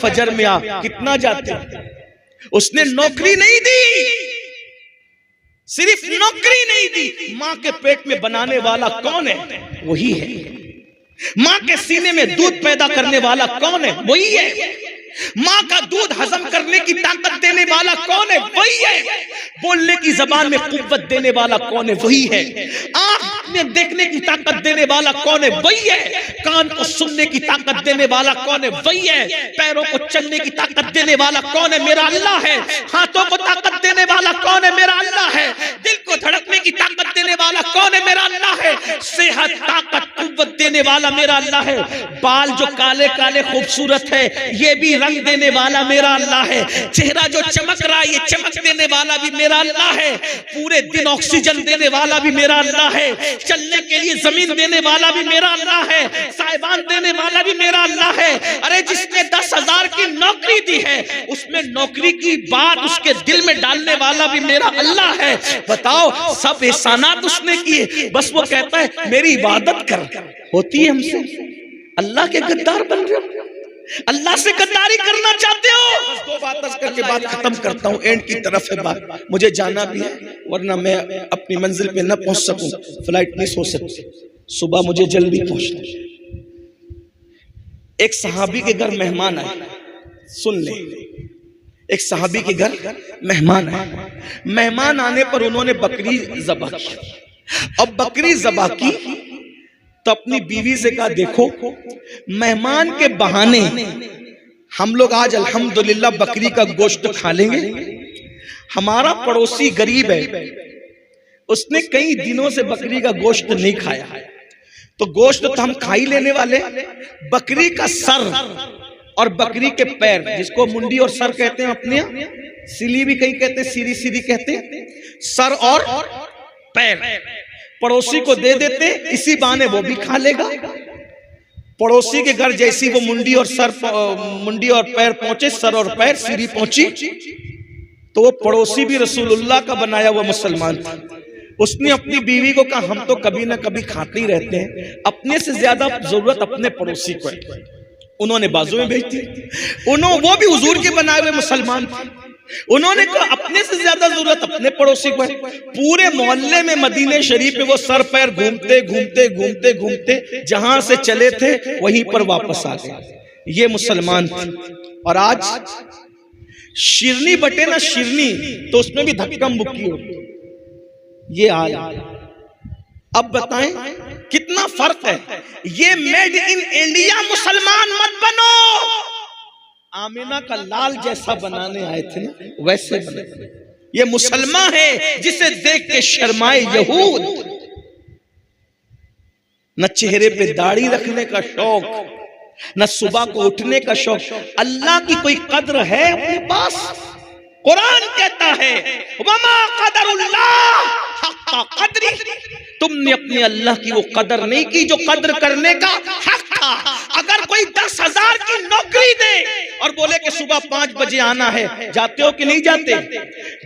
फजर में आप कितना जाते हो। उसने नौकरी नहीं दी, सिर्फ नौकरी नहीं दी, मां के पेट में बनाने वाला कौन है? वही है। मां के सीने में दूध पैदा करने वाला कौन है? वही है। मां का दूध हजम करने की ताकत देने वाला कौन है? वही है। बोलने की जबान में कुव्वत देने वाला कौन है? वही है। आंख में देखने की ताकत देने वाला कौन है? वही है। कान को सुनने की ताकत देने वाला कौन है? वही है। पैरों को चलने की ताकत देने वाला कौन है? मेरा अल्लाह है। हाथों को ताकत देने वाला कौन है? मेरा अल्लाह है। दिल को धड़कने की ताकत देने वाला कौन है? मेरा अल्लाह है। सेहत, ताकत, कुव्वत देने वाला मेरा अल्लाह है। बाल जो काले काले खूबसूरत है, ये भी रंग देने वाला मेरा अल्लाह है। चेहरा जो चमक रहा है, ये चमक देने वाला भी मेरा अल्लाह है। पूरे दिन ऑक्सीजन देने वाला भी मेरा अल्लाह है। चलने के लिए जमीन देने वाला भी मेरा अल्लाह है। साइबान देने वाला भी मेरा अल्लाह है। अरे जिसने 10,000 की नौकरी दी है, उसमें नौकरी की बात उसके दिल में डालने वाला भी मेरा अल्लाह है। बताओ, सब एहसानात उसने किए, बस वो कहता है मेरी इबादत कर। होती है हमसे? अल्लाह के गद्दार बन रहे हो, अल्लाह से गद्दारी करना चाहते हो। बस दो बात करके बात खत्म करता हूँ, एंड की तरफ है बात, मुझे जाना भी है, वरना मैं अपनी मंजिल पे न पहुंच सकूं, फ्लाइट मिस हो सकती, सुबह मुझे जल्दी पहुंचना है। एक सहाबी के घर मेहमान आए, सुन ले, एक सहाबी के घर मेहमान आए। मेहमान आने पर उन्होंने बकरी ज़बह की। अब बकरी ज़बह की तो अपनी बीवी से कहा, देखो मेहमान के बहाने हम लोग आज अल्हम्दुलिल्लाह बकरी का गोश्त खा लेंगे। हमारा पड़ोसी गरीब है, उसने कई दिनों से बकरी का गोश्त नहीं खाया, तो गोश्त तो हम खा ही लेने वाले। बकरी का सर और बकरी के पैर, जिसको मुंडी और सर कहते हैं, अपने सिली भी कहीं कहते हैं, सीरी सीरी कहते हैं, सर और पैर पड़ोसी को दे देते, इसी बहाने वो भी खा लेगा। पड़ोसी के घर जैसी वो मुंडी और पैर पहुंचे, सर और पैर सीरी पहुंची, तो वो पड़ोसी भी रसूलुल्लाह का बनाया हुआ मुसलमान था। उसने अपनी बीवी को कहा, हम तो कभी ना कभी खाते ही रहते हैं, अपने से ज्यादा जरूरत अपने पड़ोसी को है। उन्होंने बाजू में भेज दी। वो भी हुजूर के बनाए हुए मुसलमान थे। उन्होंने कहा, अपने से ज्यादा जरूरत अपने पड़ोसी को है। पूरे मोहल्ले में मदीने शरीफ में वो सर पैर घूमते घूमते घूमते घूमते जहां से चले थे वहीं पर वापस आ गए। ये मुसलमान थे। और आज शिरनी बटे ना शिरनी, तो उसमें भी धक्का मुक्की होती। ये हाल। अब बताएं कितना फर्क है। ये मेड इन इंडिया मुसलमान मत बनो। आमिना का लाल जैसा बनाने आए थे ना, वैसे बने। ये मुसलमान है जिसे देख के शर्माए यहूद। न चेहरे पे दाढ़ी रखने का शौक, न सुबह को उठने का शौक। अल्लाह की कोई कद्र है अपने पास? कुरान कहता है, वमा क़दरुल्लाह हक़्क़ क़द्री, तुमने अपने अल्लाह की वो कदर नहीं की जो कदर करने का हक था। अगर कोई 10,000 की नौकरी दे और बोले कि सुबह 5 बजे आना है, जाते हो कि नहीं जाते?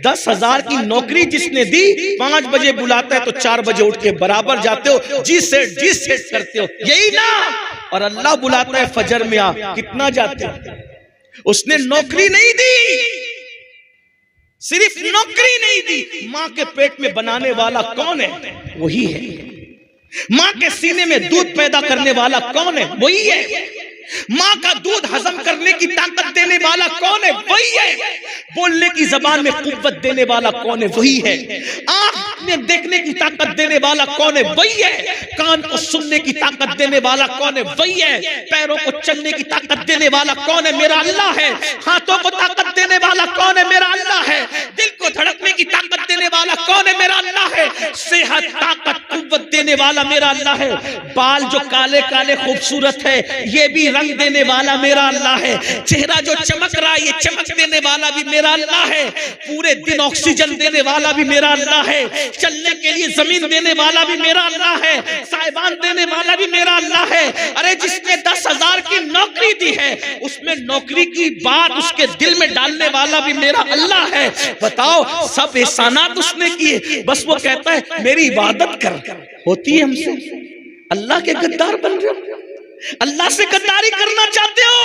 10,000 की नौकरी जिसने दी, 5 बजे बुलाता है तो 4 बजे उठ के बराबर जाते हो, जी सेट करते हो, यही ना? और अल्लाह बुलाता है फजर में आप कितना जाते हो। उसने नौकरी नहीं दी, सिर्फ नौकरी नहीं दी, मां के पेट में बनाने वाला कौन है? वही है। मां के सीने में दूध पैदा करने वाला कौन है? वही है। मां का दूध हजम करने की ताकत देने वाला कौन है? वही है। बोलने की जबान में कुव्वत देने वाला कौन है? वही है। आंख में देखने की ताकत देने वाला कौन है? वही है। कान को सुनने की ताकत देने वाला कौन है? वही है। पैरों को चलने की ताकत देने वाला कौन है? मेरा अल्लाह है। हाथों को ताकत देने वाला कौन है? मेरा अल्लाह है। दिल को धड़कने की ताकत देने वाला कौन है? मेरा अल्लाह है। सेहत, ताकत, कुव्वत देने वाला मेरा अल्लाह है। बाल जो काले काले खूबसूरत है, ये भी रंग देने वाला मेरा अल्लाह है। चेहरा जो चमक रहा है, ये चमक देने वाला भी मेरा अल्लाह है। पूरे दिन ऑक्सीजन देने वाला भी मेरा अल्लाह है। चलने के लिए जमीन देने वाला भी मेरा अल्लाह है। साइबान देने वाला भी मेरा अल्लाह है। अरे जिसने 10,000 की नौकरी दी है, उसमें नौकरी की बात उसके दिल में डालने वाला भी मेरा अल्लाह है। बताओ, सब एहसानात उसने किए, बस वो कहता है मेरी इबादत कर। होती है हमसे? अल्लाह के गद्दार बन रहे हो, अल्लाह से गद्दारी करना चाहते हो।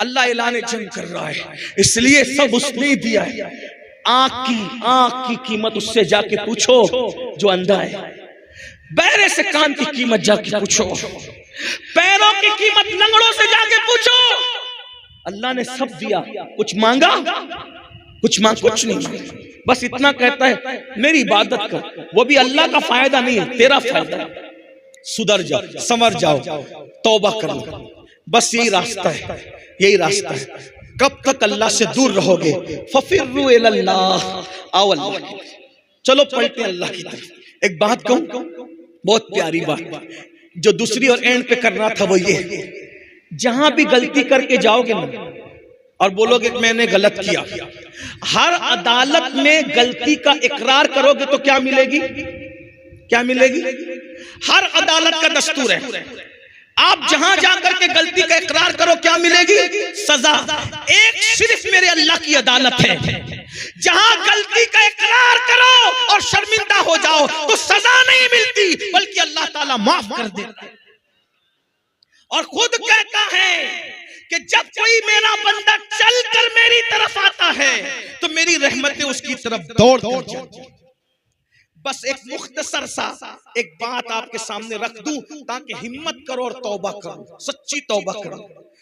अल्लाह ऐलान जंग कर रहा है, इसलिए सब उसने दिया है। आंख की कीमत उससे जाके पूछो जो अंधा है, बहरे से कान की कीमत जाके पूछो, पैरों की कीमत लंगड़ों से जाके पूछो। अल्लाह ने सब दिया, कुछ मांगा? कुछ नहीं मांगा, बस इतना कहता है मेरी इबादत कर, वो भी अल्लाह का फायदा नहीं है, तेरा फायदा। सुधर जाओ, संवर जाओ, तौबा कर लो, बस यही रास्ता है, यही रास्ता है। कब तक अल्लाह से दूर रहोगे? फफिर्रु इलल्लाह, आओ अल्लाह की तरफ, चलो पलटे अल्लाह की तरफ। एक बात कहूं, बहुत प्यारी बात, जो दूसरी और एंड पे करना था वो ये, जहां भी गलती करके जाओगे ना और बोलोगे मैंने गलत किया, हर अदालत में गलती का इकरार करोगे तो क्या मिलेगी? क्या मिलेगी? हर अदालत का दस्तूर है, आप जहां जाकर के गलती का इकरार करो क्या मिलेगी? सजा। एक सिर्फ मेरे अल्लाह की अदालत है, जहां गलती का इकरार करो और शर्मिंदा हो जाओ तो सजा नहीं मिलती, बल्कि अल्लाह ताला माफ कर देता है। और खुद कहता है कि जब कोई मेरा बंदा चलकर मेरी तरफ आता है तो मेरी रहमतें उसकी तरफ दौड़ जाती। बस एक मुख्तसर सा एक बात आपके सामने रख दूं ताकि हिम्मत करो और तौबा करो, सच्ची तौबा करो।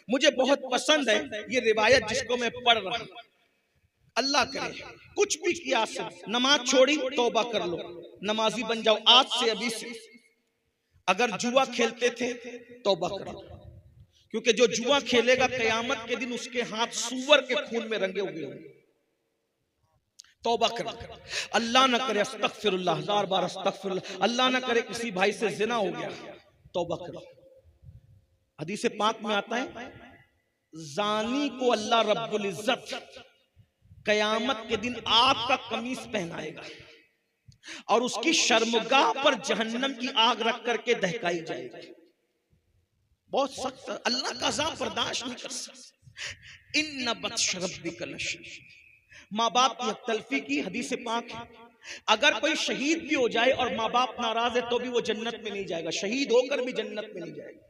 मुझे बहुत पसंद है ये रिवायत जिसको मैं पढ़ रहा हूं। अल्लाह करे कुछ भी किया, नमाज छोड़ी तौबा कर लो, नमाजी बन जाओ आज से, अभी से। अगर जुआ खेलते थे तौबा करो, क्योंकि जो जुआ खेलेगा कयामत के दिन उसके हाथ सूअर के खून में रंगे हुए होंगे। तौबा करो, अल्लाह न करे, अस्तगफिरुल्लाह, 1000 बार अस्तगफिरुल्लाह, अल्लाह न करे किसी भाई से जिना हो गया, तौबा करो। हदीस पाक में आता है जानी को अल्लाह रब्बुल इज्जत कयामत के दिन आग का कमीज पहनाएगा और उसकी शर्मगाह पर जहन्नम की आग रख करके दहकाई जाएगी। बहुत सख्त, अल्लाह का अज़ाब बर्दाश्त नहीं कर सकता। इन्ना बत्श रब्बिका लशदीद। माँ बाप की तलफी की हदीस पाक है, अगर कोई शहीद भी हो जाए और माँ बाप नाराज है तो भी वो जन्नत में नहीं जाएगा, शहीद होकर भी जन्नत में नहीं जाएगा।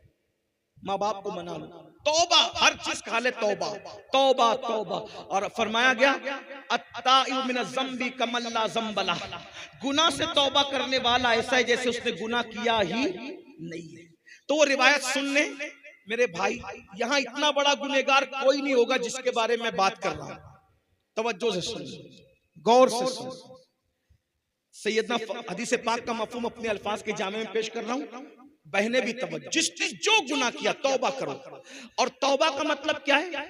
माँ बाप को मना लो, तौबा, हर चीज खा ले, तौबा तौबा तौबा। और फरमाया गया अत्ताइबु मिन ज़म्बि कमल्ला ज़म्बला, गुनाह से तौबा करने वाला ऐसा है जैसे उसने गुनाह किया ही नहीं है। तो वो रिवायत सुनने मेरे भाई, यहाँ इतना बड़ा गुनहगार कोई नहीं होगा जिसके बारे में बात कर रहा हूं। तवज्जो से सुन, गौर से सुन। सैयदना हदीस पाक का मफहूम अपने अल्फाज के जामे में पेश कर रहा हूं। बहने भी तवज्जो, जिसने जो गुनाह किया तौबा करो। और तौबा का मतलब क्या है?